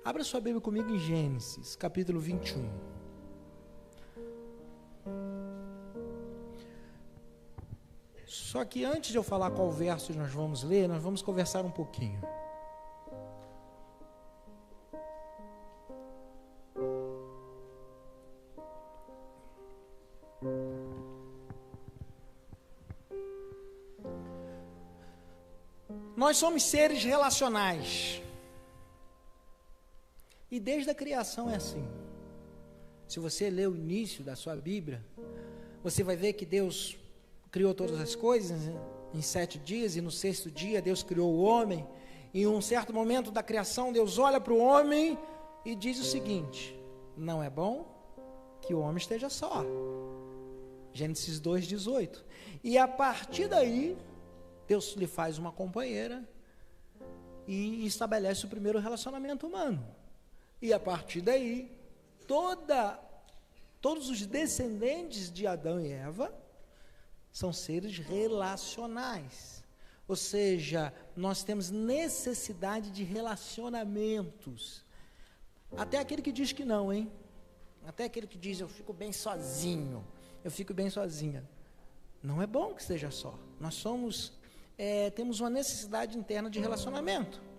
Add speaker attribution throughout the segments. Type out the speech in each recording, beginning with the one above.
Speaker 1: Abra sua Bíblia comigo em Gênesis, capítulo 21. Só que antes de eu falar qual verso nós vamos ler, nós vamos conversar um pouquinho. Nós somos seres relacionais. E desde a criação é assim. Se você ler o início da sua Bíblia, você vai ver que Deus criou todas as coisas em 7 dias, e no 6º dia Deus criou o homem. Em um certo momento da criação, Deus olha para o homem e diz o seguinte: não é bom que o homem esteja só. Gênesis 2:18. E a partir daí, Deus lhe faz uma companheira e estabelece o primeiro relacionamento humano. E a partir daí, todos os descendentes de Adão e Eva são seres relacionais. Ou seja, nós temos necessidade de relacionamentos. Até aquele que diz que não, hein? Até aquele que diz, eu fico bem sozinho, eu fico bem sozinha. Não é bom que esteja só. Nós temos uma necessidade interna de relacionamento.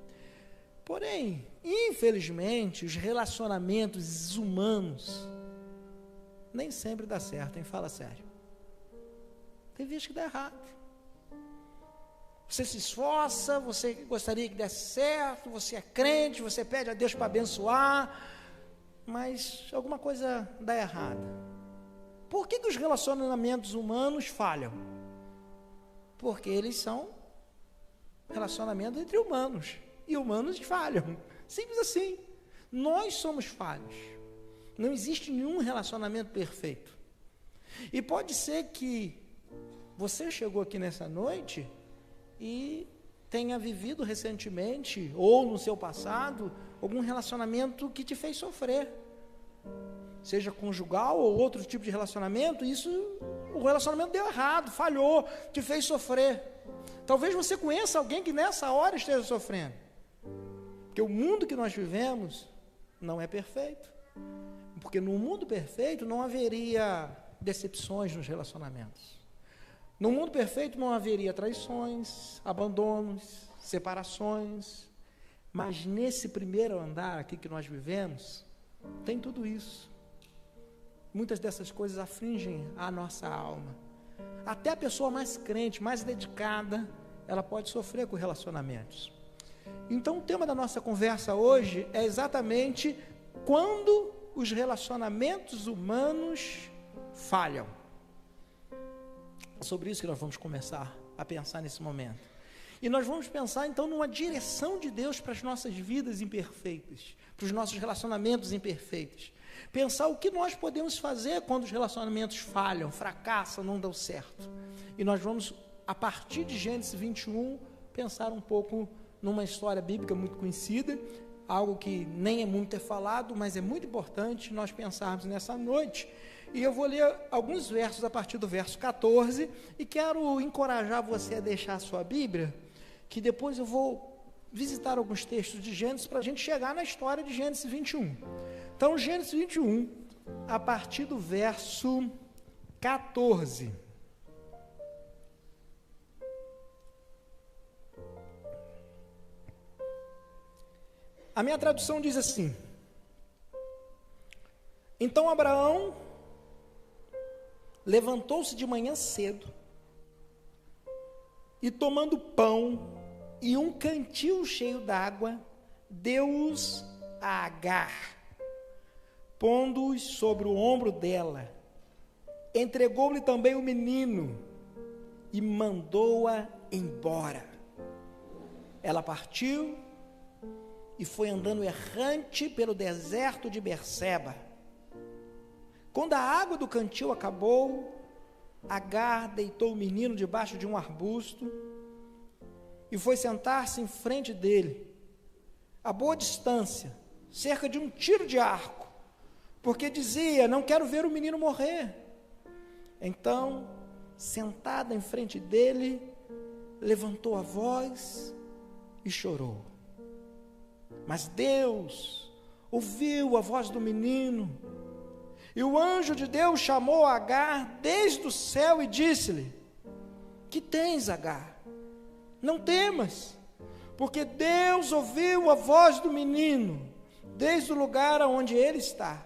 Speaker 1: Porém, infelizmente, os relacionamentos humanos nem sempre dá certo, hein? Fala sério. Tem vezes que dá errado. Você se esforça, você gostaria que desse certo, você é crente, você pede a Deus para abençoar, mas alguma coisa dá errado. Por que os relacionamentos humanos falham? Porque eles são relacionamentos entre humanos. E humanos falham, simples assim. Nós somos falhos. Não existe nenhum relacionamento perfeito. E pode ser que você chegou aqui nessa noite e tenha vivido recentemente, ou no seu passado, algum relacionamento que te fez sofrer. Seja conjugal ou outro tipo de relacionamento, o relacionamento deu errado, falhou, te fez sofrer. Talvez você conheça alguém que nessa hora esteja sofrendo. Porque o mundo que nós vivemos não é perfeito. Porque no mundo perfeito não haveria decepções nos relacionamentos. No mundo perfeito não haveria traições, abandonos, separações. Mas nesse primeiro andar aqui que nós vivemos, tem tudo isso. Muitas dessas coisas afligem a nossa alma. Até a pessoa mais crente, mais dedicada, ela pode sofrer com relacionamentos. Então, o tema da nossa conversa hoje é exatamente quando os relacionamentos humanos falham. É sobre isso que nós vamos começar a pensar nesse momento. E nós vamos pensar, então, numa direção de Deus para as nossas vidas imperfeitas, para os nossos relacionamentos imperfeitos. Pensar o que nós podemos fazer quando os relacionamentos falham, fracassam, não dão certo. E nós vamos, a partir de Gênesis 21, pensar um pouco numa história bíblica muito conhecida, algo que nem é muito falado, mas é muito importante nós pensarmos nessa noite. E eu vou ler alguns versos a partir do verso 14, e quero encorajar você a deixar a sua Bíblia, que depois eu vou visitar alguns textos de Gênesis para a gente chegar na história de Gênesis 21. Então, Gênesis 21, a partir do verso 14. A minha tradução diz assim: então Abraão levantou-se de manhã cedo e, tomando pão e um cantil cheio d'água, deu-os a Agar, pondo-os sobre o ombro dela. Entregou-lhe também o menino e mandou-a embora. Ela partiu e foi andando errante pelo deserto de Berseba. Quando a água do cantil acabou, Agar deitou o menino debaixo de um arbusto e foi sentar-se em frente dele, a boa distância, cerca de um tiro de arco, porque dizia: não quero ver o menino morrer. Então, sentada em frente dele, levantou a voz e chorou. Mas Deus ouviu a voz do menino, e o anjo de Deus chamou Agar desde o céu e disse-lhe: que tens, Agar? Não temas, porque Deus ouviu a voz do menino desde o lugar onde ele está.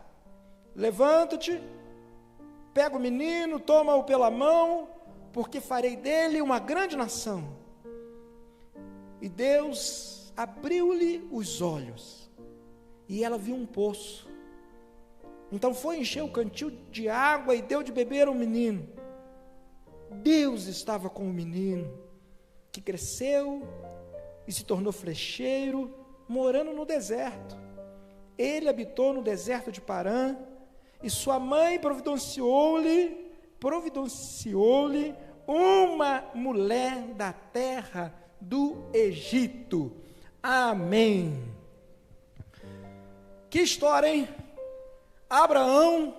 Speaker 1: Levanta-te, pega o menino, toma-o pela mão, porque farei dele uma grande nação. E Deus abriu-lhe os olhos, e ela viu um poço. Então foi encher o cantil de água e deu de beber ao menino. Deus estava com o menino, que cresceu e se tornou flecheiro, morando no deserto. Ele habitou no deserto de Parã, e sua mãe providenciou-lhe uma mulher da terra do Egito. Amém. Que história, hein? Abraão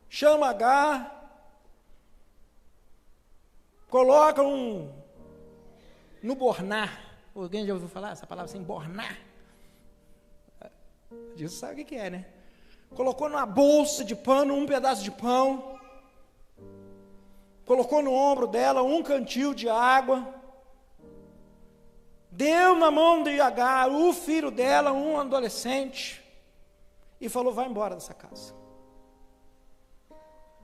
Speaker 1: chama Agar, coloca no bornar. Alguém já ouviu falar essa palavra assim, bornar? Jesus sabe o que é, né? Colocou numa bolsa de pano um pedaço de pão, colocou no ombro dela um cantil de água, deu na mão de Agar o filho dela, um adolescente, e falou: vai embora dessa casa.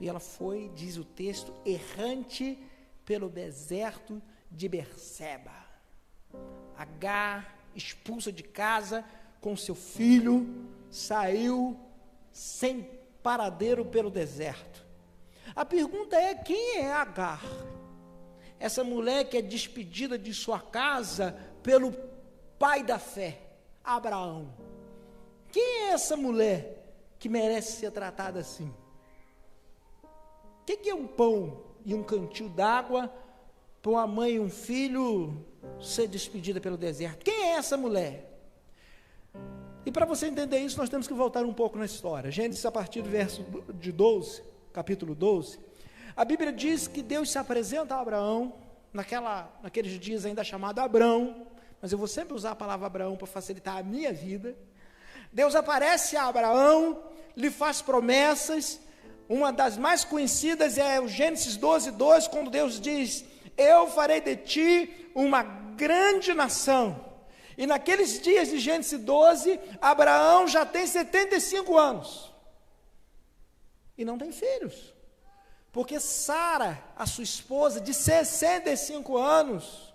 Speaker 1: E ela foi, diz o texto, errante pelo deserto de Berseba. Agar, expulsa de casa com seu filho, saiu sem paradeiro pelo deserto. A pergunta é: quem é Agar? Essa mulher que é despedida de sua casa pelo pai da fé, Abraão. Quem é essa mulher que merece ser tratada assim? O que é um pão e um cantil d'água para uma mãe e um filho ser despedida pelo deserto? Quem é essa mulher? E para você entender isso, nós temos que voltar um pouco na história. Gênesis, a partir do verso de 12, capítulo 12, a Bíblia diz que Deus se apresenta a Abraão, naqueles dias ainda chamado Abrão, mas eu vou sempre usar a palavra Abraão para facilitar a minha vida. Deus aparece a Abraão, lhe faz promessas. Uma das mais conhecidas é o Gênesis 12:2, quando Deus diz: eu farei de ti uma grande nação. E naqueles dias de Gênesis 12, Abraão já tem 75 anos. E não tem filhos. Porque Sara, a sua esposa, de 65 anos,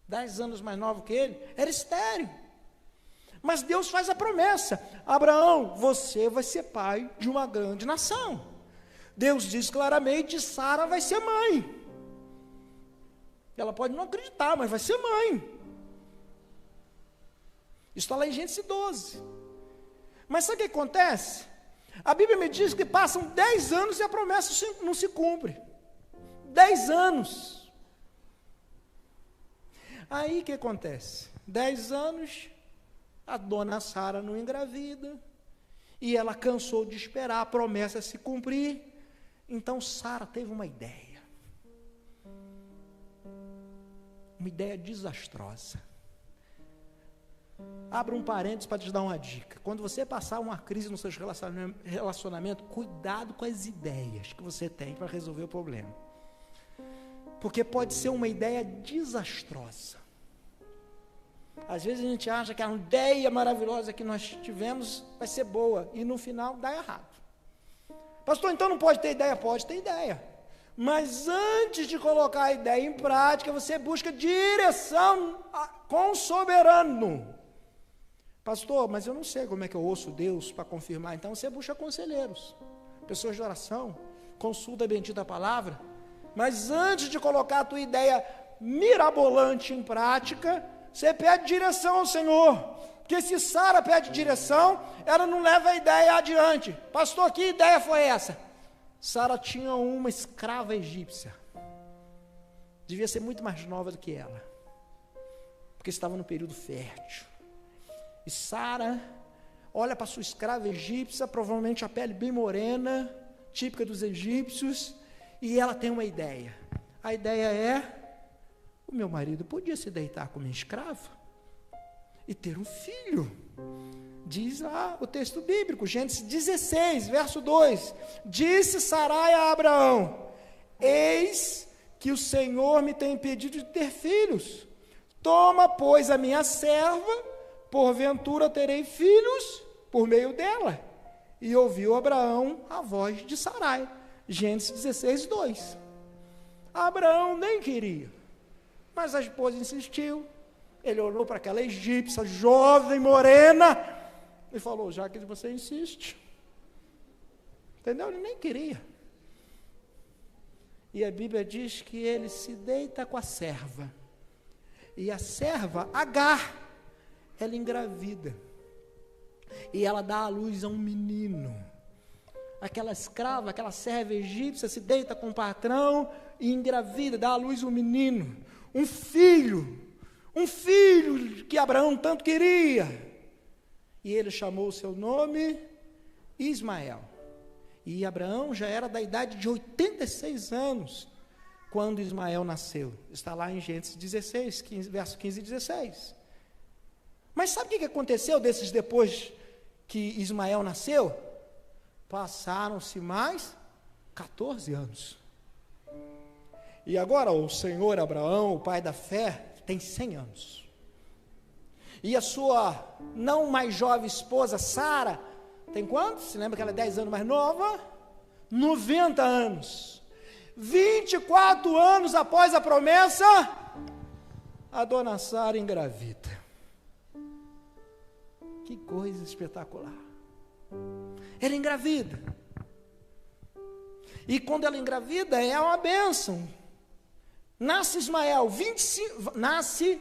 Speaker 1: 10 anos mais nova que ele, era estéril. Mas Deus faz a promessa: Abraão, você vai ser pai de uma grande nação. Deus diz claramente: Sara vai ser mãe. Ela pode não acreditar, mas vai ser mãe. Isso está lá em Gênesis 12. Mas sabe o que acontece? A Bíblia me diz que passam 10 anos e a promessa não se cumpre. 10 anos. Aí o que acontece? 10 anos, a dona Sara não engravida, e ela cansou de esperar a promessa se cumprir. Então Sara teve uma ideia desastrosa. Abra um parênteses para te dar uma dica. Quando você passar uma crise no seu relacionamento, cuidado com as ideias que você tem para resolver o problema. Porque pode ser uma ideia desastrosa. Às vezes a gente acha que a ideia maravilhosa que nós tivemos vai ser boa, e no final dá errado. Pastor, então não pode ter ideia? Pode ter ideia. Mas antes de colocar a ideia em prática, você busca direção com o soberano. Pastor, mas eu não sei como é que eu ouço Deus para confirmar. Então você busca conselheiros, pessoas de oração, consulta a bendita palavra. Mas antes de colocar a tua ideia mirabolante em prática, você pede direção ao Senhor. Porque se Sara pede direção, ela não leva a ideia adiante. Pastor, que ideia foi essa? Sara tinha uma escrava egípcia. Devia ser muito mais nova do que ela, porque estava no período fértil. E Sara olha para sua escrava egípcia, provavelmente a pele bem morena, típica dos egípcios, e ela tem uma ideia. A ideia é: o meu marido podia se deitar com minha escrava e ter um filho. Diz lá o texto bíblico, Gênesis 16, verso 2: disse Sarai a Abraão: eis que o Senhor me tem impedido de ter filhos. Toma, pois, a minha serva, porventura terei filhos por meio dela. E ouviu Abraão a voz de Sarai. Gênesis 16, 2. Abraão nem queria, mas a esposa insistiu. Ele olhou para aquela egípcia, jovem, morena, e falou: já que você insiste. Entendeu? Ele nem queria. E a Bíblia diz que ele se deita com a serva. E a serva, Agar, ela engravida. E ela dá à luz a um menino. Aquela escrava, aquela serva egípcia se deita com o patrão e engravida, dá à luz um menino. Um filho que Abraão tanto queria. E ele chamou o seu nome Ismael. E Abraão já era da idade de 86 anos, quando Ismael nasceu. Está lá em Gênesis 16, verso 15 e 16. Mas sabe o que aconteceu depois que Ismael nasceu? Passaram-se mais 14 anos. E agora o senhor Abraão, o pai da fé, tem 100 anos. E a sua não mais jovem esposa, Sara, tem quantos? Se lembra que ela é 10 anos mais nova? 90 anos. 24 anos após a promessa, a dona Sara engravida. Que coisa espetacular. Ela engravida. E quando ela engravida, é uma bênção. Nasce Ismael, nasce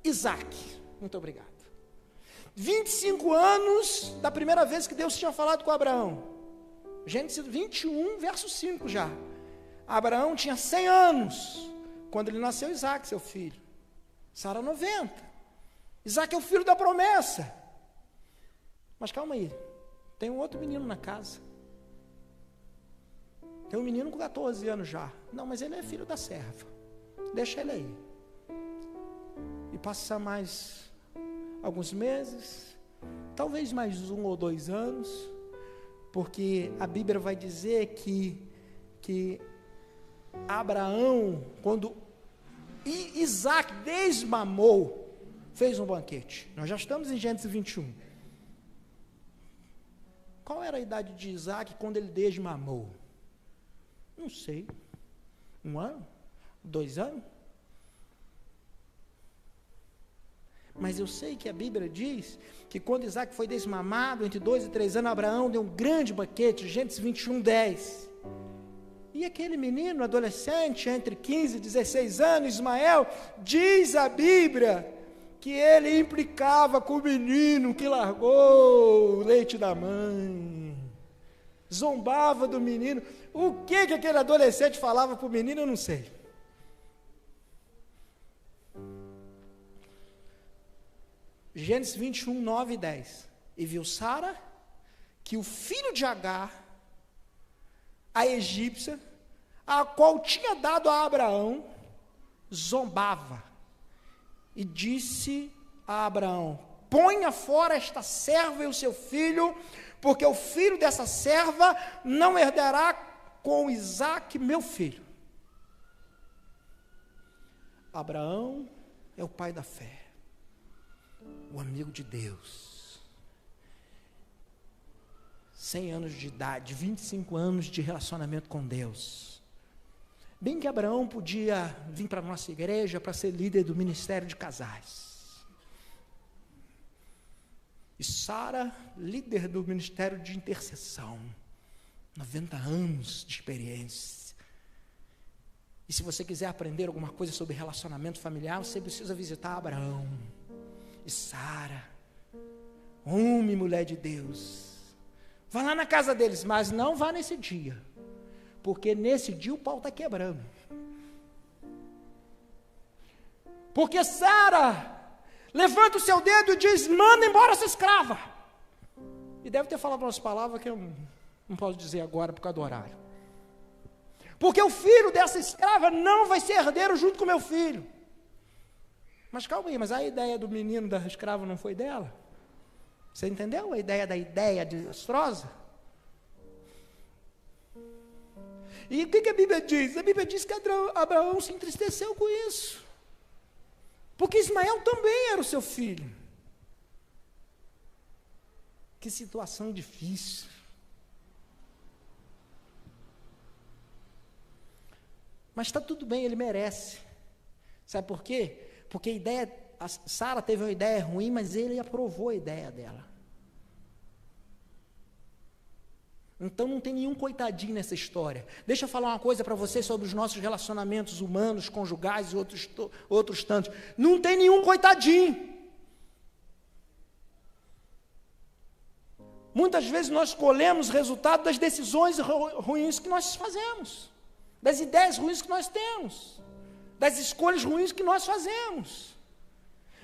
Speaker 1: Isaac. Muito obrigado. 25 anos da primeira vez que Deus tinha falado com Abraão. Gênesis 21, verso 5 já. Abraão tinha 100 anos quando ele nasceu Isaac, seu filho. Sara 90. Isaac é o filho da promessa. Mas calma aí, tem um outro menino na casa. Tem um menino com 14 anos já. Não, mas ele é filho da serva. Deixa ele aí. E passa mais alguns meses, talvez mais 1 ou 2 anos, porque a Bíblia vai dizer que Abraão, quando Isaac desmamou, fez um banquete. Nós já estamos em Gênesis 21. Qual era a idade de Isaac quando ele desmamou? Não sei. 1 ano? 2 anos? Mas eu sei que a Bíblia diz que quando Isaac foi desmamado, entre 2 e 3 anos, Abraão deu um grande banquete, Gênesis 21, 10. E aquele menino, adolescente, entre 15 e 16 anos, Ismael, diz a Bíblia que ele implicava com o menino que largou o leite da mãe. Zombava do menino. O que aquele adolescente falava para o menino, eu não sei. Gênesis 21, 9 e 10. E viu Sara que o filho de Agar, a egípcia, a qual tinha dado a Abraão, zombava. E disse a Abraão: ponha fora esta serva e o seu filho, porque o filho dessa serva não herdará com Isaque, meu filho. Abraão é o pai da fé, o amigo de Deus. 100 anos de idade, 25 anos de relacionamento com Deus. Bem que Abraão podia vir para a nossa igreja para ser líder do ministério de casais. E Sara, líder do ministério de intercessão. 90 anos de experiência. E se você quiser aprender alguma coisa sobre relacionamento familiar, você precisa visitar Abraão e Sara, homem e mulher de Deus. Vá lá na casa deles, mas não vá nesse dia, porque nesse dia o pau está quebrando. Porque Sara levanta o seu dedo e diz: manda embora essa escrava. E deve ter falado umas palavras que eu não posso dizer agora por causa do horário. Porque o filho dessa escrava não vai ser herdeiro junto com o meu filho. Mas calma aí, mas a ideia do menino da escrava não foi dela? Você entendeu a ideia desastrosa? E o que a Bíblia diz? A Bíblia diz que Abraão se entristeceu com isso. Porque Ismael também era o seu filho. Que situação difícil. Mas está tudo bem, ele merece. Sabe por quê? Porque Sara teve uma ideia ruim, mas ele aprovou a ideia dela. Então não tem nenhum coitadinho nessa história. Deixa eu falar uma coisa para você sobre os nossos relacionamentos humanos, conjugais e outros tantos. Não tem nenhum coitadinho. Muitas vezes nós colhemos resultado das decisões ruins que nós fazemos, das ideias ruins que nós temos, das escolhas ruins que nós fazemos.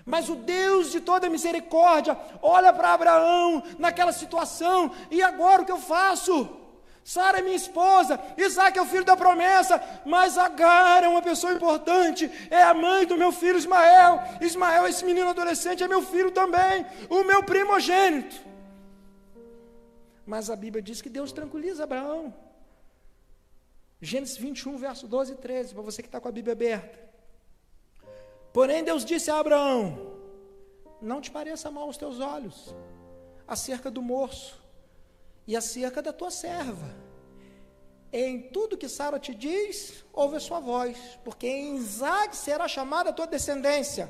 Speaker 1: Mas o Deus de toda misericórdia olha para Abraão naquela situação, e agora o que eu faço? Sara é minha esposa, Isaac é o filho da promessa, mas Agar é uma pessoa importante, é a mãe do meu filho Ismael. Ismael, esse menino adolescente, é meu filho também, o meu primogênito. Mas a Bíblia diz que Deus tranquiliza Abraão. Gênesis 21, verso 12 e 13, para você que está com a Bíblia aberta. Porém Deus disse a Abraão: não te pareça mal aos teus olhos acerca do moço e acerca da tua serva. Em tudo que Sara te diz, ouve a sua voz, porque em Isaac será chamada a tua descendência,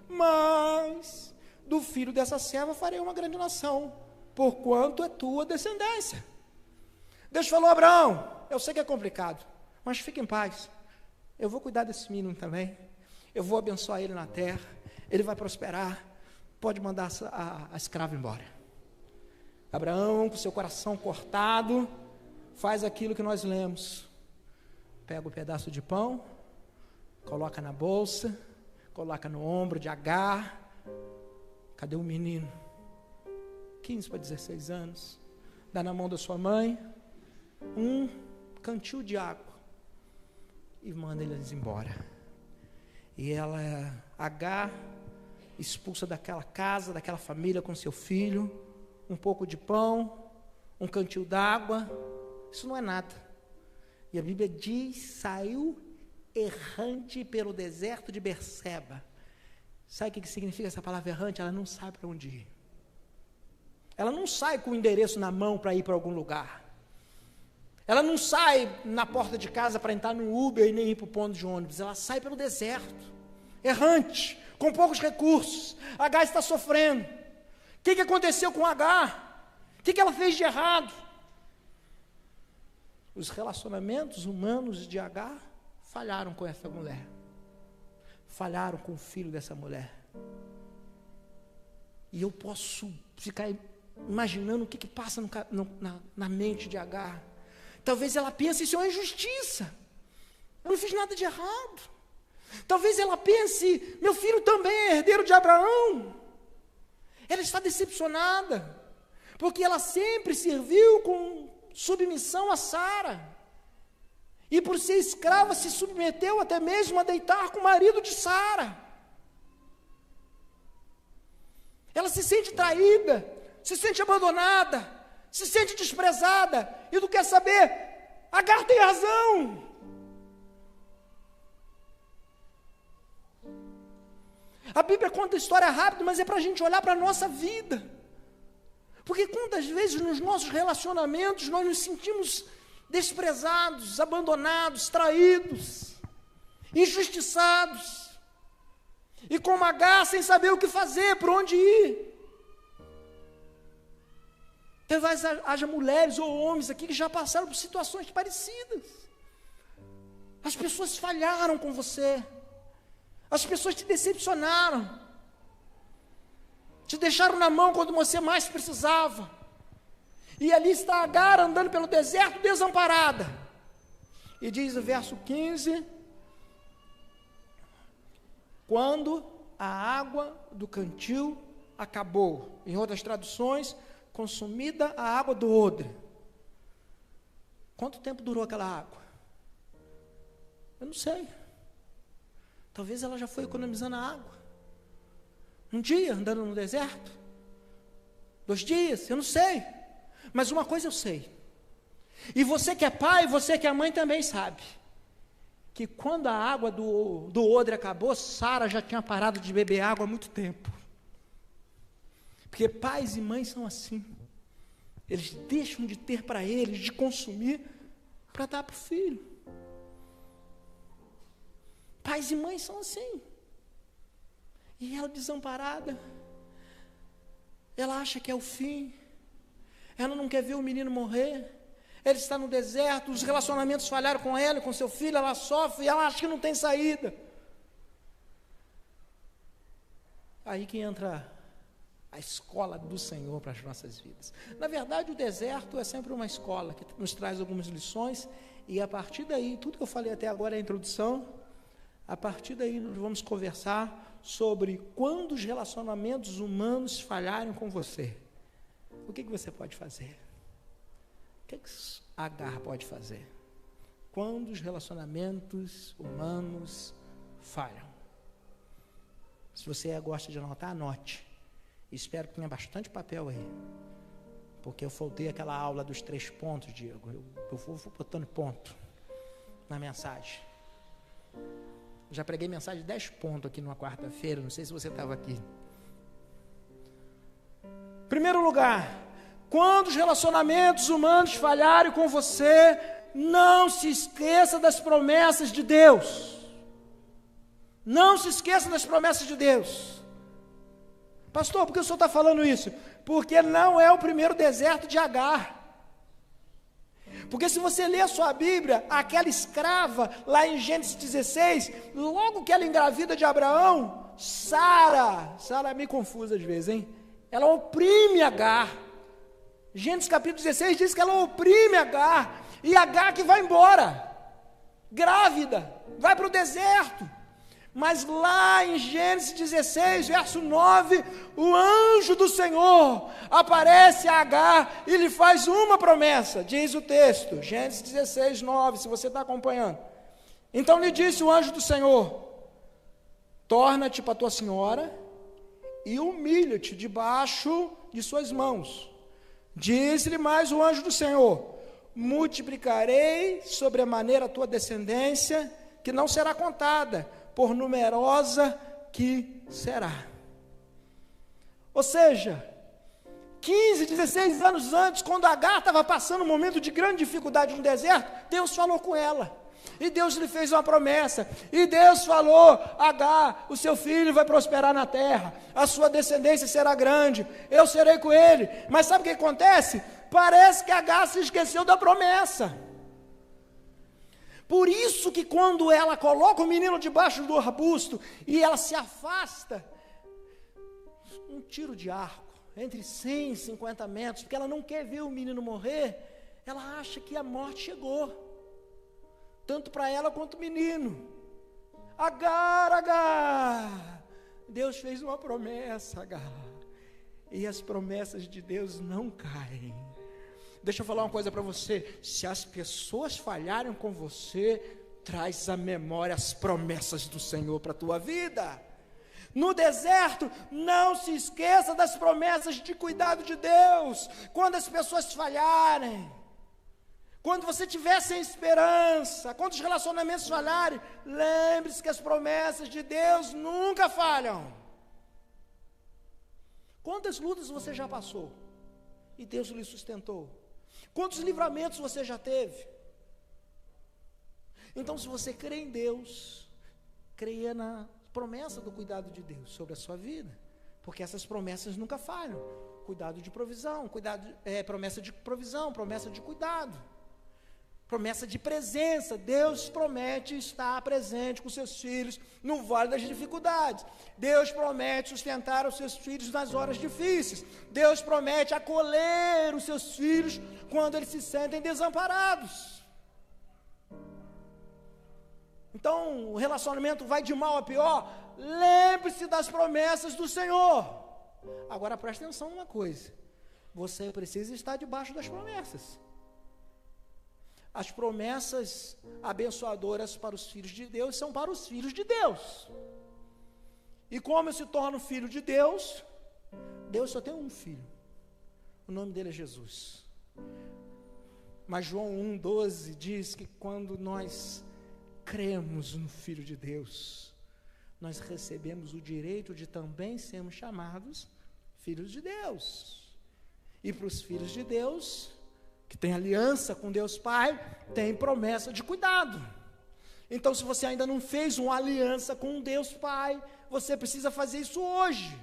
Speaker 1: mas do filho dessa serva farei uma grande nação, porquanto é tua descendência. Deus falou a Abraão: eu sei que é complicado, mas fique em paz, eu vou cuidar desse menino também, eu vou abençoar ele na terra, ele vai prosperar, pode mandar a escrava embora. Abraão, com seu coração cortado, faz aquilo que nós lemos, pega um pedaço de pão, coloca na bolsa, coloca no ombro de Agar. Cadê o menino? 15 para 16 anos, dá na mão da sua mãe um cantil de água e manda eles embora. E Agar, expulsa daquela casa, daquela família com seu filho, um pouco de pão, um cantil d'água, isso não é nada. E a Bíblia diz: saiu errante pelo deserto de Berseba. Sabe o que significa essa palavra errante? Ela não sabe para onde ir. Ela não sai com o endereço na mão para ir para algum lugar. Ela não sai na porta de casa para entrar no Uber e nem ir para o ponto de ônibus. Ela sai pelo deserto, errante, com poucos recursos. Agar está sofrendo. O que aconteceu com Agar? O que ela fez de errado? Os relacionamentos humanos de Agar falharam com essa mulher. Falharam com o filho dessa mulher. E eu posso ficar imaginando o que passa na mente de Agar. Talvez ela pense: isso é uma injustiça, eu não fiz nada de errado. Talvez ela pense: meu filho também é herdeiro de Abraão. Ela está decepcionada, porque ela sempre serviu com submissão a Sara, e por ser escrava se submeteu até mesmo a deitar com o marido de Sara. Ela se sente traída, se sente abandonada, se sente desprezada, e não quer saber. Agar tem razão. A Bíblia conta a história rápido, mas é para a gente olhar para a nossa vida, porque quantas vezes nos nossos relacionamentos nós nos sentimos desprezados, abandonados, traídos, injustiçados, e como Agar, sem saber o que fazer, por onde ir. Talvez haja mulheres ou homens aqui que já passaram por situações parecidas. As pessoas falharam com você, as pessoas te decepcionaram, te deixaram na mão quando você mais precisava, e ali está Agar andando pelo deserto desamparada, e diz o verso 15, quando a água do cantil acabou, em outras traduções, consumida a água do odre. Quanto tempo durou aquela água? Eu não sei. Talvez ela já foi economizando a água. Um dia, andando no deserto, 2 dias? Eu não sei. Mas uma coisa eu sei. E você que é pai, você que é mãe também sabe. Que quando a água do odre acabou, Sara já tinha parado de beber água há muito tempo. Porque pais e mães são assim. Eles deixam de ter para eles, de consumir, para dar para o filho. Pais e mães são assim. E ela desamparada, ela acha que é o fim, ela não quer ver o menino morrer, ele está no deserto, os relacionamentos falharam com ela e com seu filho, ela sofre e ela acha que não tem saída. Aí que entra a escola do Senhor para as nossas vidas. Na verdade, o deserto é sempre uma escola que nos traz algumas lições, e a partir daí, tudo que eu falei até agora é a introdução, a partir daí nós vamos conversar sobre quando os relacionamentos humanos falharem com você. O que você pode fazer? O que Agar pode fazer? Quando os relacionamentos humanos falham. Se você gosta de anotar, anote. Espero que tenha bastante papel aí. Porque eu faltei aquela aula dos 3 pontos, Diego. Eu vou botando ponto na mensagem. Já preguei mensagem de 10 pontos aqui numa quarta-feira, não sei se você estava aqui. Primeiro lugar, quando os relacionamentos humanos falharem com você, não se esqueça das promessas de Deus. Não se esqueça das promessas de Deus. Pastor, por que o senhor está falando isso? Porque não é o primeiro deserto de Agar. Porque se você ler a sua Bíblia, aquela escrava, lá em Gênesis 16, logo que ela engravida de Abraão, Sara é meio confusa às vezes, hein? Ela oprime Agar. Gênesis capítulo 16 diz que ela oprime Agar, e Agar que vai embora, grávida, vai para o deserto. Mas lá em Gênesis 16, verso 9, o anjo do Senhor aparece a Agar e lhe faz uma promessa, diz o texto, Gênesis 16, 9, se você está acompanhando. Então lhe disse o anjo do Senhor: torna-te para tua senhora e humilha-te debaixo de suas mãos. Diz-lhe mais o anjo do Senhor: multiplicarei sobre a maneira a tua descendência, que não será contada, por numerosa que será. Ou seja, 15, 16 anos antes, quando Agar estava passando um momento de grande dificuldade no deserto, Deus falou com ela, e Deus lhe fez uma promessa, e Deus falou: Agar, o seu filho vai prosperar na terra, a sua descendência será grande, eu serei com ele. Mas sabe o que acontece? Parece que Agar se esqueceu da promessa. Por isso que quando ela coloca o menino debaixo do arbusto e ela se afasta, um tiro de arco, entre 100 e 50 metros, porque ela não quer ver o menino morrer, ela acha que a morte chegou, tanto para ela quanto o menino. Agar, Deus fez uma promessa, Agar, e as promessas de Deus não caem. Deixa eu falar uma coisa para você: se as pessoas falharem com você, traz à memória as promessas do Senhor para a tua vida. No deserto, não se esqueça das promessas de cuidado de Deus. Quando as pessoas falharem, quando você tiver sem esperança, quando os relacionamentos falharem, lembre-se que as promessas de Deus nunca falham. Quantas lutas você já passou e Deus lhe sustentou? Quantos livramentos você já teve? Então, se você crê em Deus, creia na promessa do cuidado de Deus sobre a sua vida, porque essas promessas nunca falham. Cuidado de provisão, promessa de provisão, promessa de cuidado, promessa de presença. Deus promete estar presente com seus filhos no vale das dificuldades. Deus promete sustentar os seus filhos nas horas difíceis. Deus promete acolher os seus filhos quando eles se sentem desamparados. Então, o relacionamento vai de mal a pior. Lembre-se das promessas do Senhor. Agora preste atenção numa coisa: você precisa estar debaixo das promessas. As promessas abençoadoras para os filhos de Deus são para os filhos de Deus. E como eu se torno filho de Deus, Deus só tem um filho, O nome dele é Jesus. Mas João 1,12 diz que quando nós cremos no Filho de Deus, nós recebemos o direito de também sermos chamados filhos de Deus. E para os filhos de Deus, que tem aliança com Deus Pai, tem promessa de cuidado. Então, se você ainda não fez uma aliança com Deus Pai, você precisa fazer isso hoje.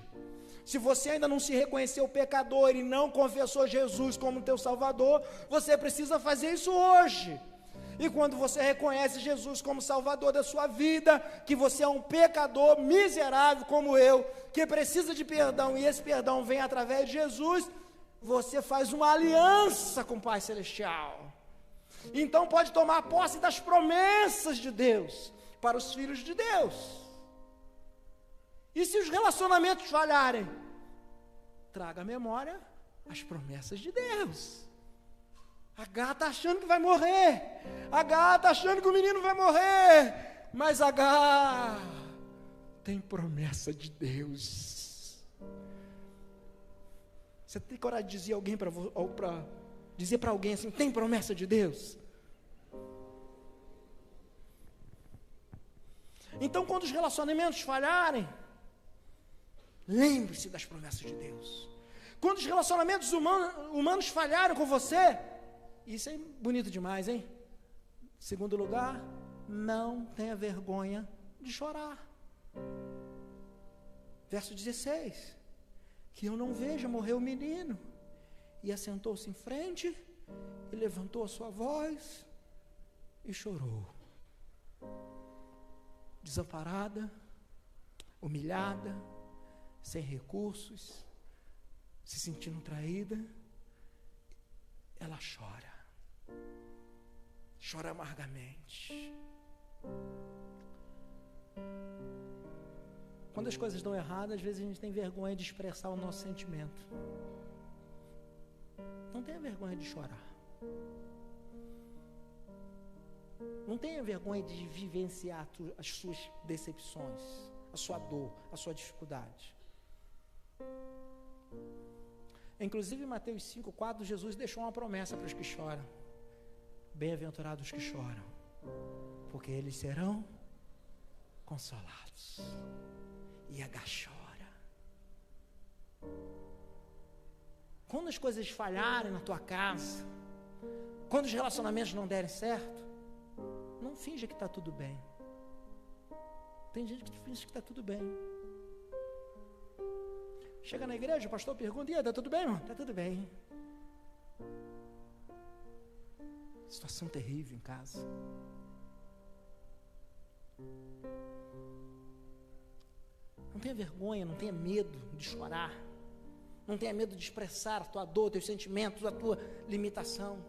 Speaker 1: Se você ainda não se reconheceu pecador e não confessou Jesus como teu Salvador, você precisa fazer isso hoje. E quando você reconhece Jesus como Salvador da sua vida, que você é um pecador miserável como eu, que precisa de perdão, e esse perdão vem através de Jesus, você faz uma aliança com o Pai Celestial. Então pode tomar posse das promessas de Deus para os filhos de Deus. E se os relacionamentos falharem, traga à memória as promessas de Deus. Agar está achando que vai morrer, Agar está achando que o menino vai morrer, mas Agar tem promessa de Deus. Você tem coragem de dizer dizer para alguém assim, tem promessa de Deus? Então, quando os relacionamentos falharem, lembre-se das promessas de Deus. Quando os relacionamentos humanos falharam com você, isso é bonito demais, hein? Segundo lugar, não tenha vergonha de chorar. Verso 16, que eu não veja morrer o menino. E assentou-se em frente, e levantou a sua voz, e chorou. Desamparada, humilhada, sem recursos, se sentindo traída, ela chora amargamente. Quando as coisas dão errado, às vezes a gente tem vergonha de expressar o nosso sentimento. Não tenha vergonha de chorar. Não tenha vergonha de vivenciar as suas decepções, a sua dor, a sua dificuldade. Inclusive em Mateus 5,4, Jesus deixou uma promessa para os que choram. Bem-aventurados os que choram, porque eles serão consolados. E Agar chora. Quando as coisas falharem na tua casa, quando os relacionamentos não derem certo, não finja que está tudo bem. Tem gente que finge que está tudo bem. Chega na igreja, o pastor pergunta, está tudo bem, irmão? Está tudo bem. Situação terrível em casa. Não tenha vergonha, não tenha medo de chorar. Não tenha medo de expressar a tua dor, teus sentimentos, a tua limitação.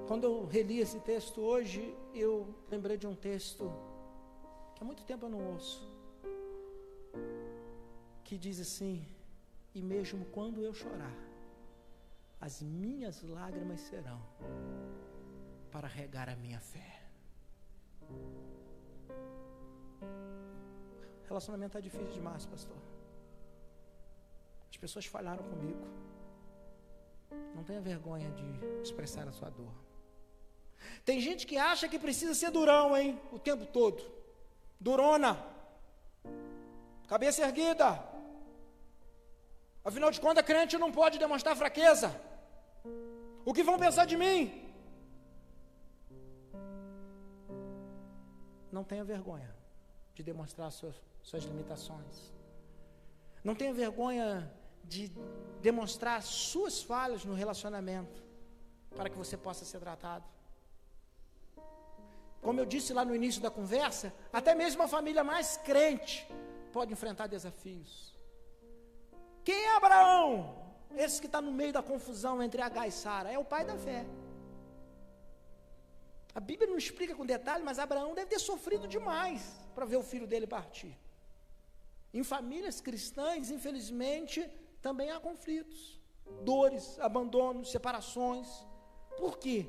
Speaker 1: Quando eu reli esse texto hoje, eu lembrei de um texto que há muito tempo eu não ouço, que diz assim, e mesmo quando eu chorar, as minhas lágrimas serão para regar a minha fé. O relacionamento está difícil demais, pastor. As pessoas falharam comigo. Não tenha vergonha de expressar a sua dor. Tem gente que acha que precisa ser durão, hein? O tempo todo. Durona. Cabeça erguida. Afinal de contas, crente não pode demonstrar fraqueza. O que vão pensar de mim? Não tenha vergonha de demonstrar suas limitações. Não tenha vergonha de demonstrar suas falhas no relacionamento, para que você possa ser tratado. Como eu disse lá no início da conversa, até mesmo a família mais crente pode enfrentar desafios. Quem é Abraão? Esse que está no meio da confusão entre Agar e Sara, é o pai da fé. A Bíblia não explica com detalhe, mas Abraão deve ter sofrido demais para ver o filho dele partir. Em famílias cristãs, infelizmente, também há conflitos, dores, abandonos, separações. Por quê?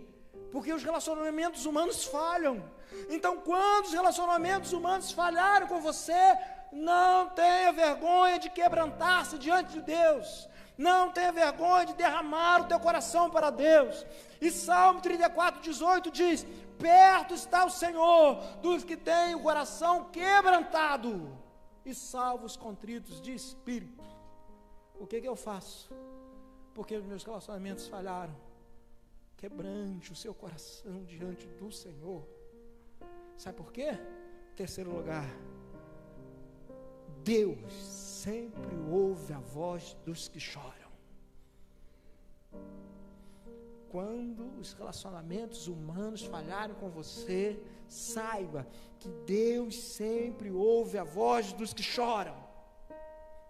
Speaker 1: Porque os relacionamentos humanos falham. Então, quando os relacionamentos humanos falharam com você, não tenha vergonha de quebrantar-se diante de Deus. Não tenha vergonha de derramar o teu coração para Deus. E Salmo 34:18 diz: perto está o Senhor dos que têm o coração quebrantado e salva os contritos de espírito. O que eu faço? Porque os meus relacionamentos falharam. Quebrante o seu coração diante do Senhor. Sabe por quê? Terceiro lugar, Deus sempre ouve a voz dos que choram. Quando os relacionamentos humanos falharem com você, saiba que Deus sempre ouve a voz dos que choram.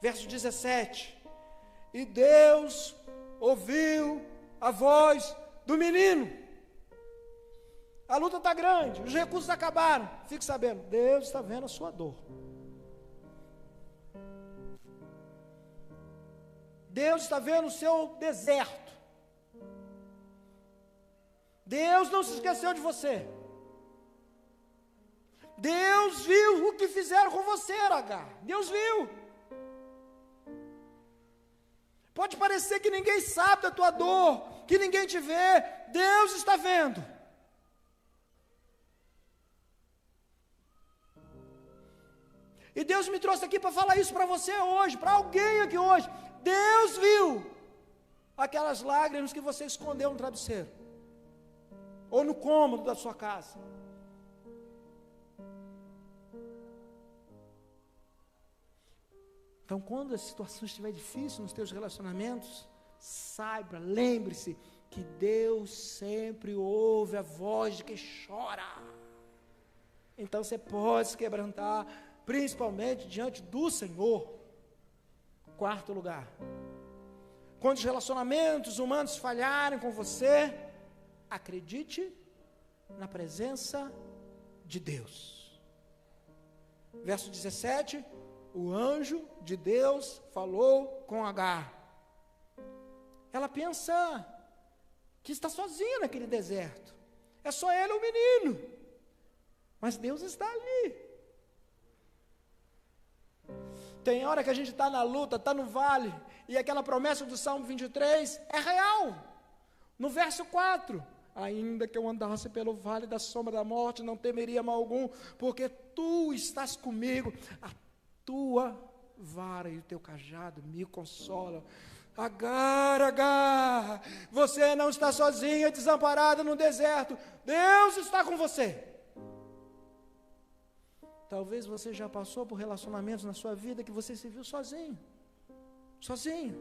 Speaker 1: Verso 17: e Deus ouviu a voz do menino. A luta está grande, os recursos acabaram. Fique sabendo, Deus está vendo a sua dor. Deus está vendo o seu deserto. Deus não se esqueceu de você. Deus viu o que fizeram com você, Agar. Deus viu. Pode parecer que ninguém sabe da tua dor, que ninguém te vê. Deus está vendo. E Deus me trouxe aqui para falar isso para você hoje, para alguém aqui hoje. Deus viu aquelas lágrimas que você escondeu no travesseiro, ou no cômodo da sua casa. Então, quando a situação estiver difícil nos teus relacionamentos, saiba, lembre-se que Deus sempre ouve a voz de quem chora. Então você pode se quebrantar, principalmente diante do Senhor. Quarto lugar, quando os relacionamentos humanos falharem com você, acredite na presença de Deus. Verso 17: o anjo de Deus falou com Agar. Ela pensa que está sozinha naquele deserto, é só ela e o menino, mas Deus está ali. Tem hora que a gente está na luta, está no vale, e aquela promessa do Salmo 23 é real. No verso 4, ainda que eu andasse pelo vale da sombra da morte, não temeria mal algum, porque tu estás comigo, a tua vara e o teu cajado me consolam. Agar, você não está sozinha, desamparada no deserto, Deus está com você. Talvez você já passou por relacionamentos na sua vida que você se viu sozinho, sozinha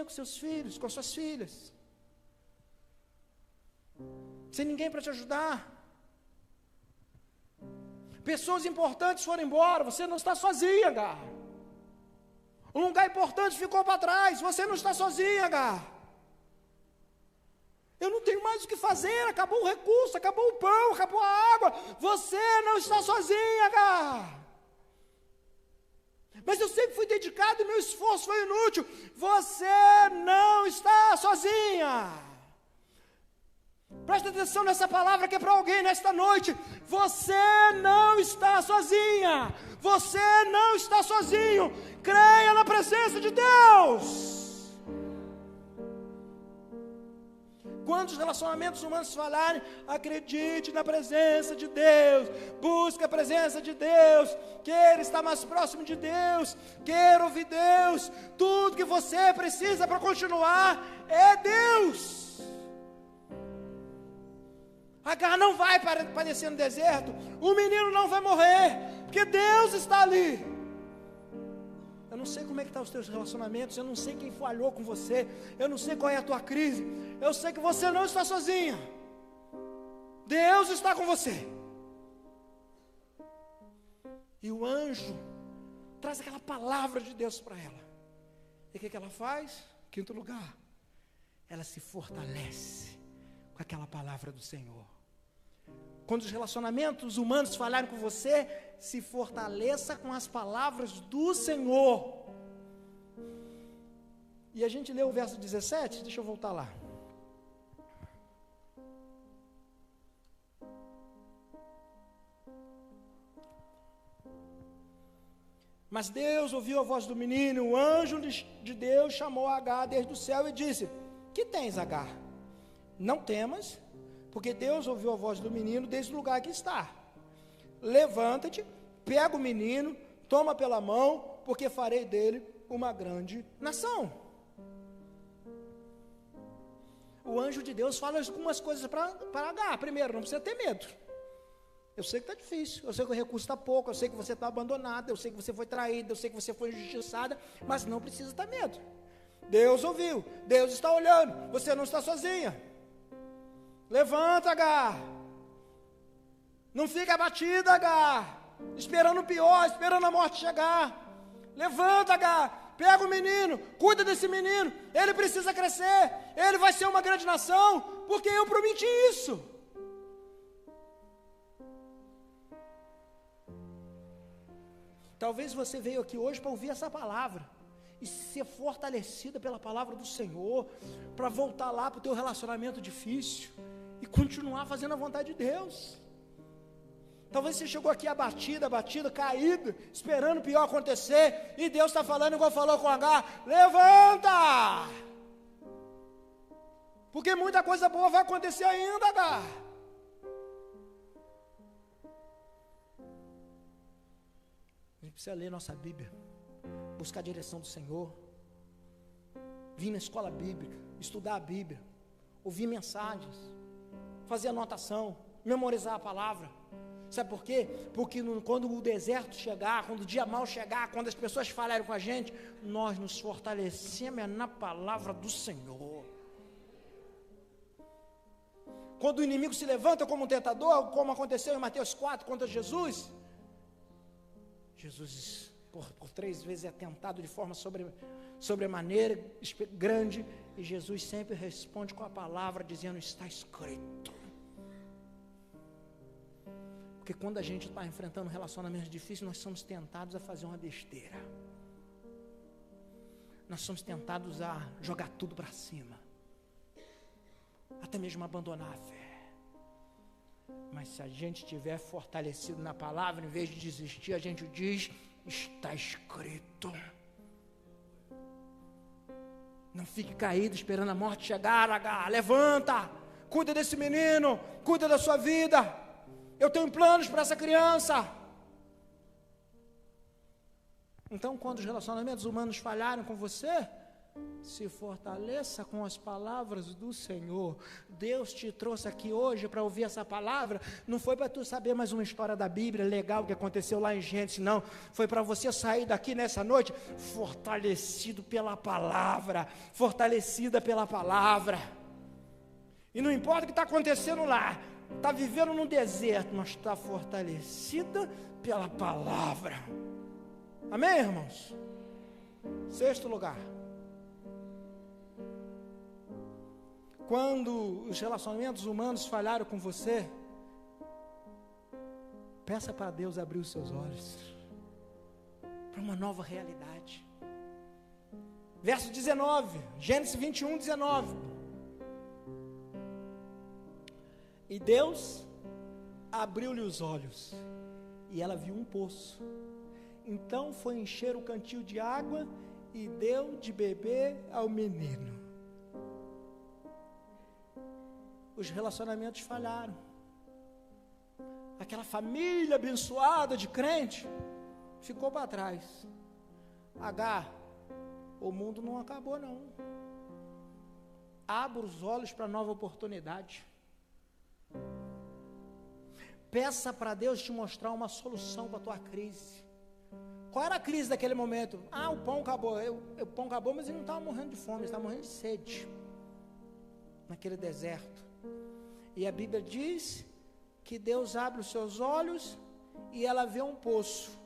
Speaker 1: com seus filhos, com suas filhas, sem ninguém para te ajudar. Pessoas importantes foram embora, você não está sozinha, Agar. Um lugar importante ficou para trás, você não está sozinha, Agar. Eu não tenho mais o que fazer, acabou o recurso, acabou o pão, acabou a água. Você não está sozinha, Agar. Mas eu sempre fui dedicado e meu esforço foi inútil. Você não está sozinha. Presta atenção nessa palavra que é para alguém nesta noite. Você não está sozinha. Você não está sozinho. Creia na presença de Deus. Quando os relacionamentos humanos falarem, acredite na presença de Deus, busque a presença de Deus, queira estar mais próximo de Deus, queira ouvir Deus, tudo que você precisa para continuar é Deus. Agar não vai padecer no deserto, o menino não vai morrer, porque Deus está ali. Eu não sei como é que estão os teus relacionamentos, eu não sei quem falhou com você, eu não sei qual é a tua crise, eu sei que você não está sozinha, Deus está com você. E o anjo traz aquela palavra de Deus para ela, e o que ela faz? Quinto lugar, ela se fortalece com aquela palavra do Senhor. Quando os relacionamentos humanos falharem com você, se fortaleça com as palavras do Senhor. E a gente leu o verso 17, deixa eu voltar lá. Mas Deus ouviu a voz do menino, o anjo de Deus chamou Agar desde o céu e disse: que tens, Agar? Não temas, porque Deus ouviu a voz do menino desde o lugar que está. Levanta-te, pega o menino, toma pela mão, porque farei dele uma grande nação. O anjo de Deus fala algumas coisas para Agar. Primeiro, não precisa ter medo. Eu sei que está difícil, eu sei que o recurso está pouco, eu sei que você está abandonada, eu sei que você foi traída, eu sei que você foi injustiçada, mas não precisa ter medo. Deus ouviu, Deus está olhando, você não está sozinha. Levanta, Agar. Não fica abatida, Agar, esperando o pior, esperando a morte chegar. Levanta, Agar, pega o menino, cuida desse menino, ele precisa crescer, ele vai ser uma grande nação, porque eu prometi isso. Talvez você veio aqui hoje para ouvir essa palavra e ser fortalecida pela palavra do Senhor, para voltar lá para o teu relacionamento difícil e continuar fazendo a vontade de Deus. Talvez você chegou aqui abatido, caído, esperando o pior acontecer, e Deus está falando igual falou com Agar: levanta! Porque muita coisa boa vai acontecer ainda, Agar. A gente precisa ler nossa Bíblia, buscar a direção do Senhor, vir na escola bíblica, estudar a Bíblia, ouvir mensagens, fazer anotação, memorizar a palavra. Sabe por quê? Porque quando o deserto chegar, quando o dia mau chegar, quando as pessoas falarem com a gente, nós nos fortalecemos na palavra do Senhor. Quando o inimigo se levanta como um tentador, como aconteceu em Mateus 4 contra Jesus, Jesus por 3 vezes é tentado de forma sobremaneira grande, e Jesus sempre responde com a palavra, dizendo: está escrito. Porque quando a gente está enfrentando relacionamentos difíceis, nós somos tentados a fazer uma besteira. Nós somos tentados a jogar tudo para cima, até mesmo abandonar a fé. Mas se a gente estiver fortalecido na palavra, em vez de desistir, a gente diz: está escrito. Não fique caído esperando a morte chegar, Agar. Levanta, cuida desse menino, cuida da sua vida. Eu tenho planos para essa criança. Então, quando os relacionamentos humanos falharem com você, se fortaleça com as palavras do Senhor. Deus te trouxe aqui hoje para ouvir essa palavra. Não foi para tu saber mais uma história da Bíblia legal que aconteceu lá em Gênesis, não. Foi para você sair daqui nessa noite fortalecido pela palavra, fortalecida pela palavra. E não importa o que está acontecendo lá, está vivendo num deserto, mas está fortalecida pela palavra. Amém, irmãos? 6º lugar. Quando os relacionamentos humanos falharam com você, peça para Deus abrir os seus olhos para uma nova realidade. Verso 19, Gênesis 21, 19. E Deus abriu-lhe os olhos, e ela viu um poço. Então foi encher o cantil de água e deu de beber ao menino. Os relacionamentos falharam. Aquela família abençoada de crente ficou para trás. Agar, o mundo não acabou, não. Abra os olhos para nova oportunidade. Peça para Deus te mostrar uma solução para a tua crise. Qual era a crise daquele momento? O pão acabou. O pão acabou, mas ele não estava morrendo de fome, ele estava morrendo de sede. Naquele deserto. E a Bíblia diz que Deus abre os seus olhos e ela vê um poço.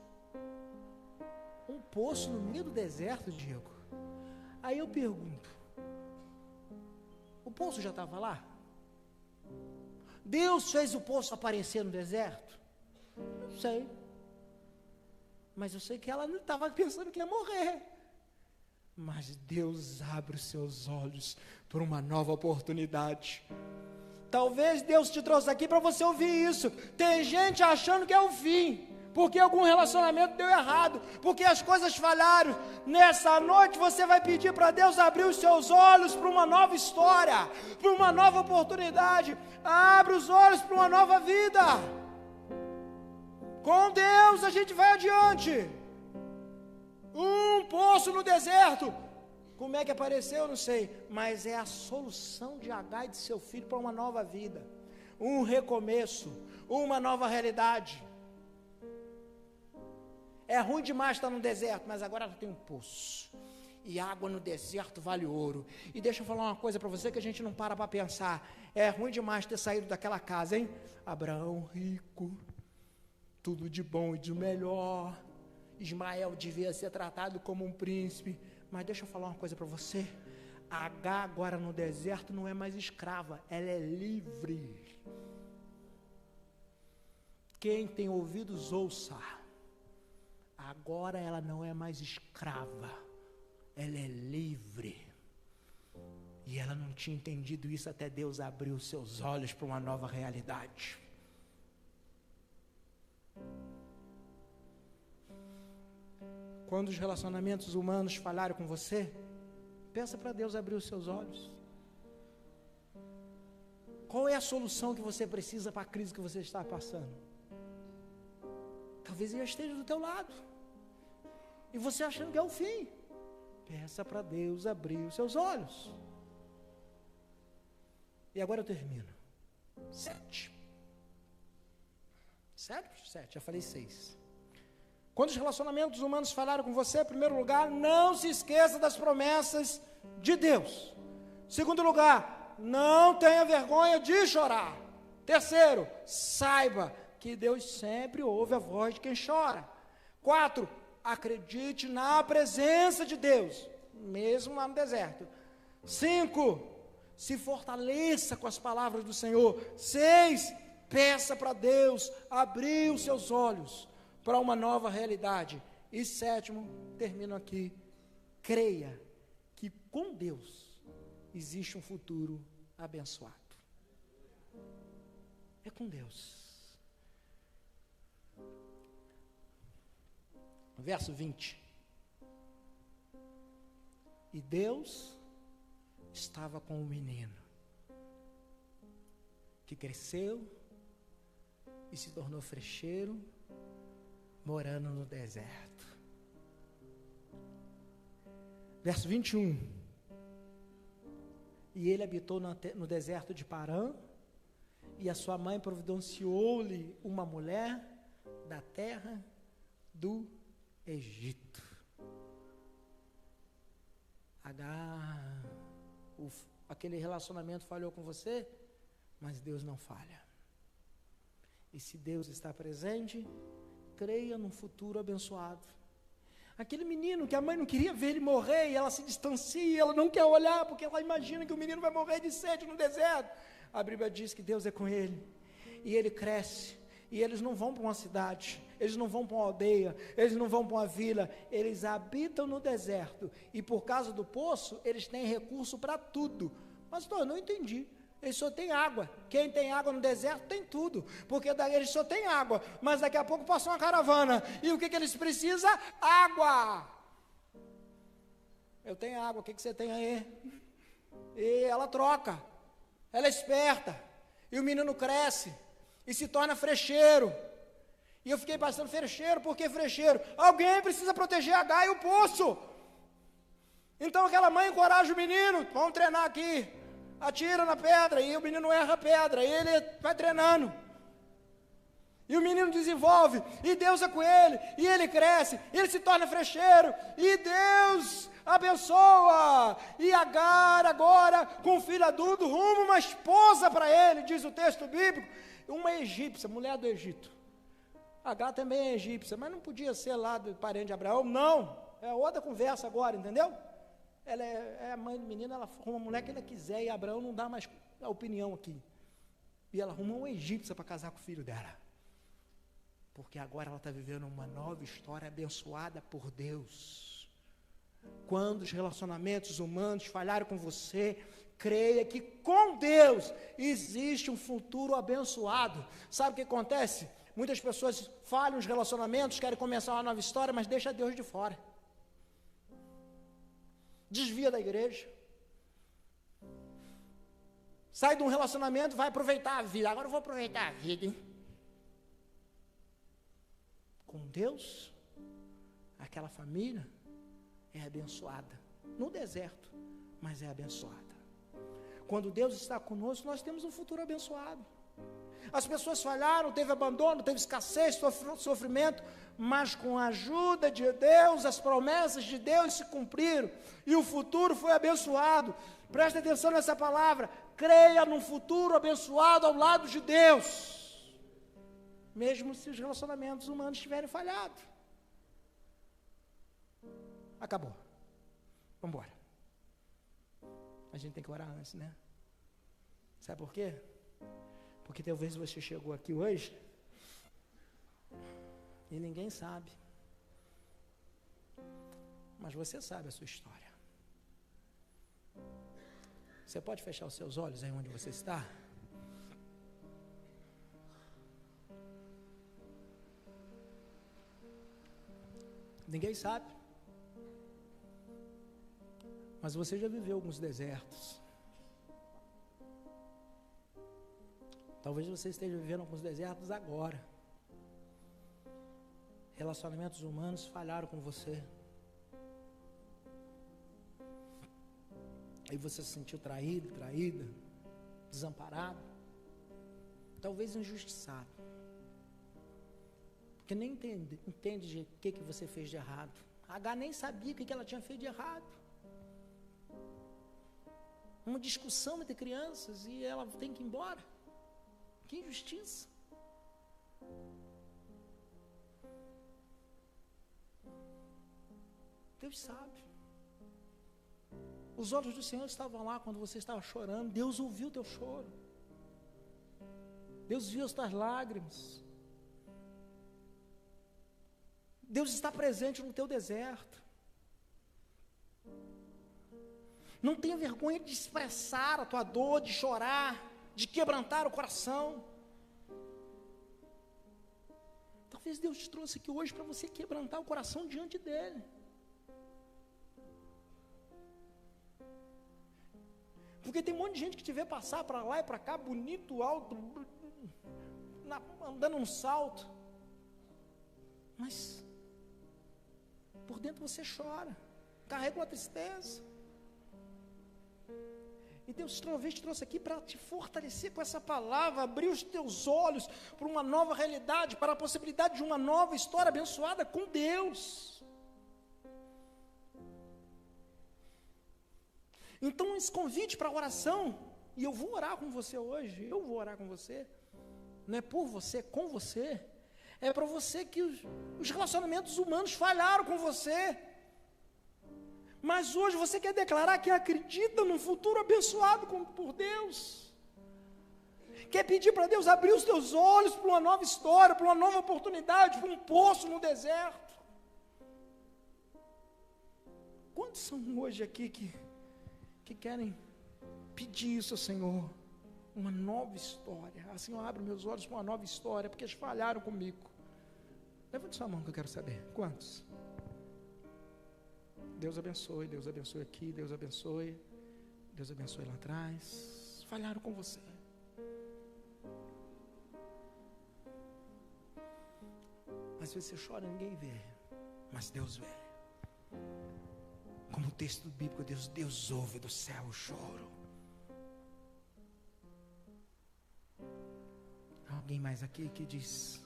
Speaker 1: Um poço no meio do deserto, Diego. Aí eu pergunto: o poço já estava lá? Deus fez o poço aparecer no deserto? Não sei. Mas eu sei que ela não estava pensando que ia morrer. Mas Deus abre os seus olhos para uma nova oportunidade. Talvez Deus te trouxe aqui para você ouvir isso. Tem gente achando que é o fim. porque algum relacionamento deu errado, porque as coisas falharam. Nessa noite você vai pedir para Deus abrir os seus olhos para uma nova história, para uma nova oportunidade. Abre os olhos para uma nova vida. Com Deus a gente vai adiante. Um poço no deserto. Como é que apareceu? Eu não sei, mas é a solução de Agar e de seu filho para uma nova vida, um recomeço, uma nova realidade. É ruim demais estar no deserto, mas agora tem um poço, e água no deserto vale ouro. E deixa eu falar uma coisa para você que a gente não para pensar. É ruim demais ter saído daquela casa, hein? Abraão rico, tudo de bom e de melhor. Ismael devia ser tratado como um príncipe. Mas deixa eu falar uma coisa para você. Agar agora no deserto não é mais escrava, ela é livre. Quem tem ouvidos ouça. Agora ela não é mais escrava, ela é livre. E ela não tinha entendido isso até Deus abrir os seus olhos para uma nova realidade. Quando os relacionamentos humanos falharam com você, peça para Deus abrir os seus olhos. Qual é a solução que você precisa para a crise que você está passando? Talvez ele esteja do teu lado, e você achando que é o fim. Peça para Deus abrir os seus olhos. E agora eu termino. 7, já falei 6. Quando os relacionamentos humanos falaram com você, em primeiro lugar, não se esqueça das promessas de Deus. Segundo lugar, não tenha vergonha de chorar. Terceiro, saiba que Deus sempre ouve a voz de quem chora. 4, acredite na presença de Deus, mesmo lá no deserto. 5, se fortaleça com as palavras do Senhor. 6, peça para Deus abrir os seus olhos para uma nova realidade. E 7, termino aqui, creia que com Deus existe um futuro abençoado. É com Deus. Verso 20. E Deus estava com o menino, que cresceu e se tornou frecheiro, morando no deserto. Verso 21. E ele habitou no deserto de Parã, e a sua mãe providenciou-lhe uma mulher da terra do Egito. Agar, aquele relacionamento falhou com você, mas Deus não falha. E se Deus está presente, creia num futuro abençoado. Aquele menino que a mãe não queria ver ele morrer, e ela se distancia, ela não quer olhar, porque ela imagina que o menino vai morrer de sede no deserto. A Bíblia diz que Deus é com ele, e ele cresce, e eles não vão para uma cidade, eles não vão para uma aldeia, eles não vão para uma vila, eles habitam no deserto, e por causa do poço, eles têm recurso para tudo. Mas eu não entendi. Eles só têm água. Quem tem água no deserto tem tudo, porque daí eles só têm água, mas daqui a pouco passa uma caravana, e o que eles precisam? Água. Eu tenho água, o que você tem aí? E ela troca, ela é esperta, e o menino cresce, e se torna frecheiro. E eu fiquei passando frecheiro, por que frecheiro? Alguém precisa proteger Agar e o poço. Então aquela mãe encoraja o menino, vamos treinar aqui. Atira na pedra, e o menino erra a pedra, e ele vai treinando. E o menino desenvolve, e Deus é com ele, e ele cresce, e ele se torna frecheiro, e Deus abençoa. E Agar agora, com um filho adulto, rumo uma esposa para ele, diz o texto bíblico, uma egípcia, mulher do Egito. Agar também é egípcia, mas não podia ser lá do parente de Abraão, não, é outra conversa agora, entendeu? Ela é a mãe do menino, ela arruma a mulher que ela quiser, e Abraão não dá mais a opinião aqui. E ela arruma uma egípcia para casar com o filho dela. Porque agora ela está vivendo uma nova história abençoada por Deus. Quando os relacionamentos humanos falharam com você, creia que com Deus existe um futuro abençoado. Sabe o que acontece? Muitas pessoas falham os relacionamentos, querem começar uma nova história, mas deixa Deus de fora. Desvia da igreja. Sai de um relacionamento, vai aproveitar a vida. Agora eu vou aproveitar a vida, hein? Com Deus, aquela família é abençoada. No deserto, mas é abençoada. Quando Deus está conosco, nós temos um futuro abençoado. As pessoas falharam, teve abandono, teve escassez, sofrimento, mas com a ajuda de Deus, as promessas de Deus se cumpriram, e o futuro foi abençoado. Preste atenção nessa palavra, creia num futuro abençoado ao lado de Deus, mesmo se os relacionamentos humanos tiverem falhado. Acabou. Vamos embora. A gente tem que orar antes, né? Sabe por quê? Porque talvez você chegou aqui hoje e ninguém sabe. Mas você sabe a sua história. Você pode fechar os seus olhos aí onde você está? Ninguém sabe. Mas você já viveu alguns desertos. Talvez você esteja vivendo alguns desertos agora. Relacionamentos humanos falharam com você. Aí você se sentiu traído, traída, desamparado. Talvez injustiçado. Porque nem entende o que você fez de errado. A H nem sabia o que ela tinha feito de errado. Uma discussão entre crianças e ela tem que ir embora. Que injustiça. Deus sabe. Os olhos do Senhor estavam lá quando você estava chorando. Deus ouviu o teu choro. Deus viu as tuas lágrimas. Deus está presente no teu deserto. Não tenha vergonha de expressar a tua dor, de chorar, de quebrantar o coração. Talvez Deus te trouxe aqui hoje para você quebrantar o coração diante dEle. Porque tem um monte de gente que te vê passar para lá e para cá, bonito, alto, andando num salto. Mas por dentro você chora, carrega uma tristeza. E Deus talvez te trouxe aqui para te fortalecer com essa palavra, abrir os teus olhos para uma nova realidade, para a possibilidade de uma nova história abençoada com Deus. Então esse convite para a oração, e eu vou orar com você hoje, eu vou orar com você, não é por você, com você, é para você que os relacionamentos humanos falharam com você. Mas hoje você quer declarar que acredita num futuro abençoado por Deus. Quer pedir para Deus abrir os teus olhos para uma nova história, para uma nova oportunidade, para um poço no deserto. Quantos são hoje aqui que querem pedir isso ao Senhor? Uma nova história. Assim, eu abro meus olhos para uma nova história, porque eles falharam comigo. Levante sua mão que eu quero saber. Quantos? Deus abençoe aqui, Deus abençoe lá atrás. Falharam com você. Às vezes você chora e ninguém vê, mas Deus vê. Como o texto bíblico, Deus ouve do céu o choro. Alguém mais aqui que diz: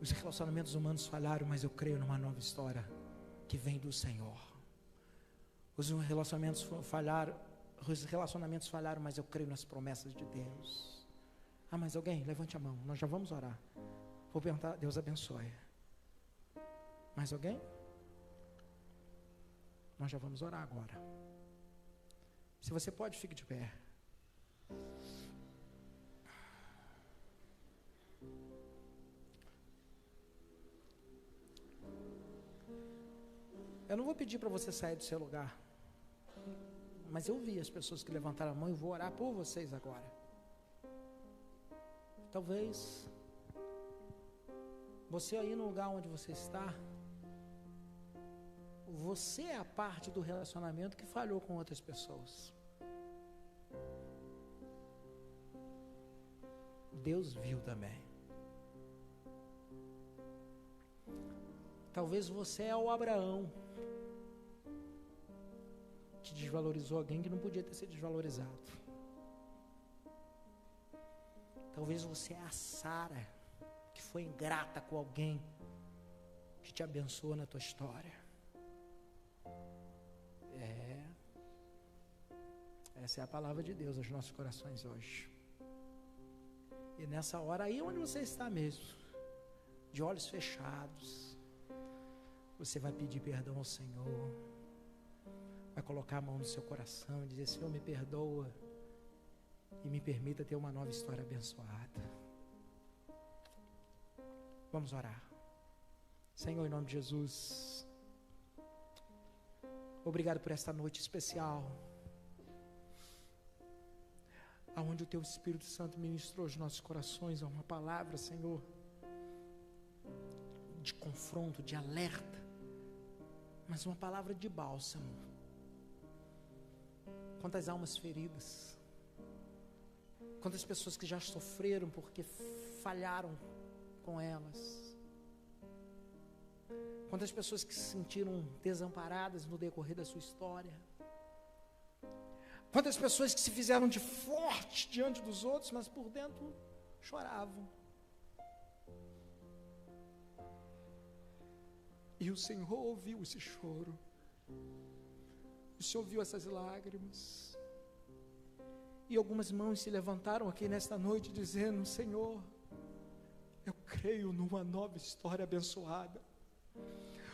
Speaker 1: os relacionamentos humanos falharam, mas eu creio numa nova história que vem do Senhor. Os relacionamentos falharam, mas eu creio nas promessas de Deus. Ah, mais alguém? Levante a mão, nós já vamos orar. Vou perguntar, Deus abençoe. Mais alguém? Nós já vamos orar agora. Se você pode, fique de pé. Eu não vou pedir para você sair do seu lugar, mas eu vi as pessoas que levantaram a mão e vou orar por vocês agora. Talvez Você aí no lugar onde você está, você é a parte do relacionamento que falhou com outras pessoas. Deus viu também. Talvez você é o Abraão que desvalorizou alguém que não podia ter sido desvalorizado. Talvez você é a Sara que foi ingrata com alguém que te abençoou na tua história. Essa é a palavra de Deus aos nossos corações hoje. E nessa hora aí onde você está mesmo, de olhos fechados, você vai pedir perdão ao Senhor, vai colocar a mão no seu coração e dizer: Senhor, me perdoa e me permita ter uma nova história abençoada. Vamos orar. Senhor, em nome de Jesus, obrigado por esta noite especial, aonde o Teu Espírito Santo ministrou aos nossos corações uma palavra, Senhor, de confronto, de alerta, mas uma palavra de bálsamo. Quantas almas feridas, quantas pessoas que já sofreram porque falharam com elas, quantas pessoas que se sentiram desamparadas no decorrer da sua história, quantas pessoas que se fizeram de forte diante dos outros, mas por dentro choravam. E o Senhor ouviu esse choro, o Senhor ouviu essas lágrimas, e algumas mãos se levantaram aqui nesta noite dizendo: Senhor, eu creio numa nova história abençoada.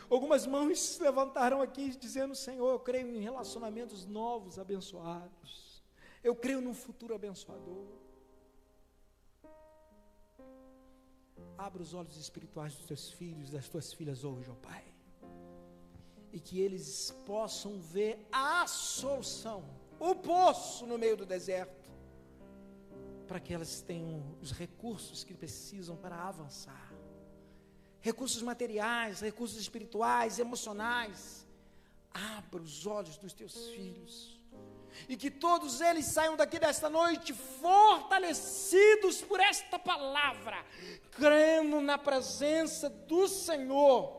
Speaker 1: Algumas mãos se levantaram aqui dizendo: Senhor, eu creio em relacionamentos novos abençoados, eu creio num futuro abençoador. Abra os olhos espirituais dos teus filhos, das tuas filhas hoje, ó Pai, e que eles possam ver a solução, o poço no meio do deserto, para que elas tenham os recursos que precisam para avançar, recursos materiais, recursos espirituais, emocionais. Abra os olhos dos teus filhos, e que todos eles saiam daqui desta noite fortalecidos por esta palavra, crendo na presença do Senhor.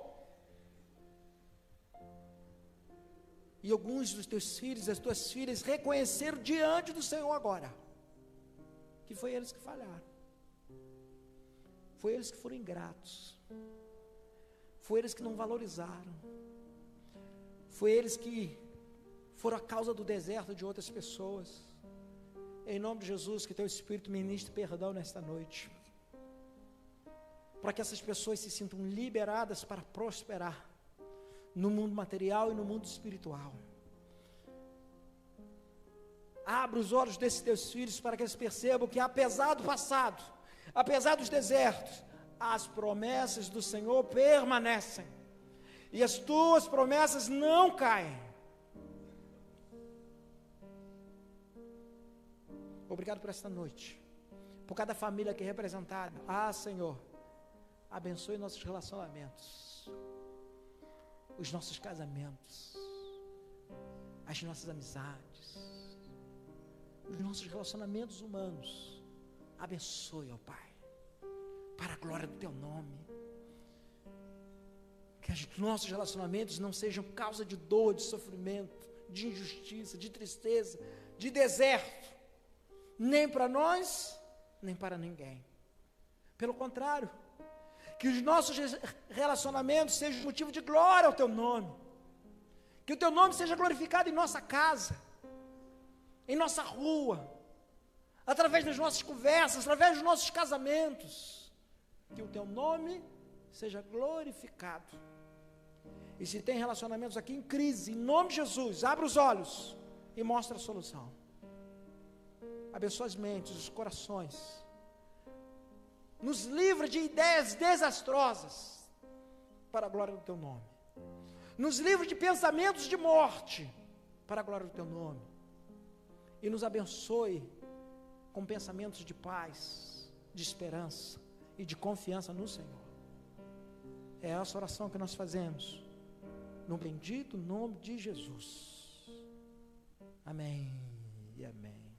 Speaker 1: E alguns dos teus filhos, as tuas filhas, reconheceram diante do Senhor agora, que foi eles que falharam, foi eles que foram ingratos, foi eles que não valorizaram, foi eles que foram a causa do deserto de outras pessoas. Em nome de Jesus, que teu Espírito ministre perdão nesta noite, para que essas pessoas se sintam liberadas para prosperar no mundo material e no mundo espiritual. Abra os olhos desses teus filhos para que eles percebam que, apesar do passado, apesar dos desertos, as promessas do Senhor permanecem, e as tuas promessas não caem. Obrigado por esta noite, por cada família aqui representada. Senhor, abençoe nossos relacionamentos, os nossos casamentos, as nossas amizades, os nossos relacionamentos humanos. Abençoe, ó Pai, para a glória do Teu nome. Que os nossos relacionamentos não sejam causa de dor, de sofrimento, de injustiça, de tristeza, de deserto, nem para nós, nem para ninguém. Pelo contrário, que os nossos relacionamentos sejam motivo de glória ao Teu nome, que o Teu nome seja glorificado em nossa casa, em nossa rua, através das nossas conversas, através dos nossos casamentos, que o Teu nome seja glorificado. E se tem relacionamentos aqui em crise, em nome de Jesus, abra os olhos e mostra a solução. Abençoa as mentes, os corações, nos livra de ideias desastrosas, para a glória do Teu nome. Nos livra de pensamentos de morte, para a glória do Teu nome. E nos abençoe com pensamentos de paz, de esperança e de confiança no Senhor. É essa oração que nós fazemos, no bendito nome de Jesus. Amém e amém.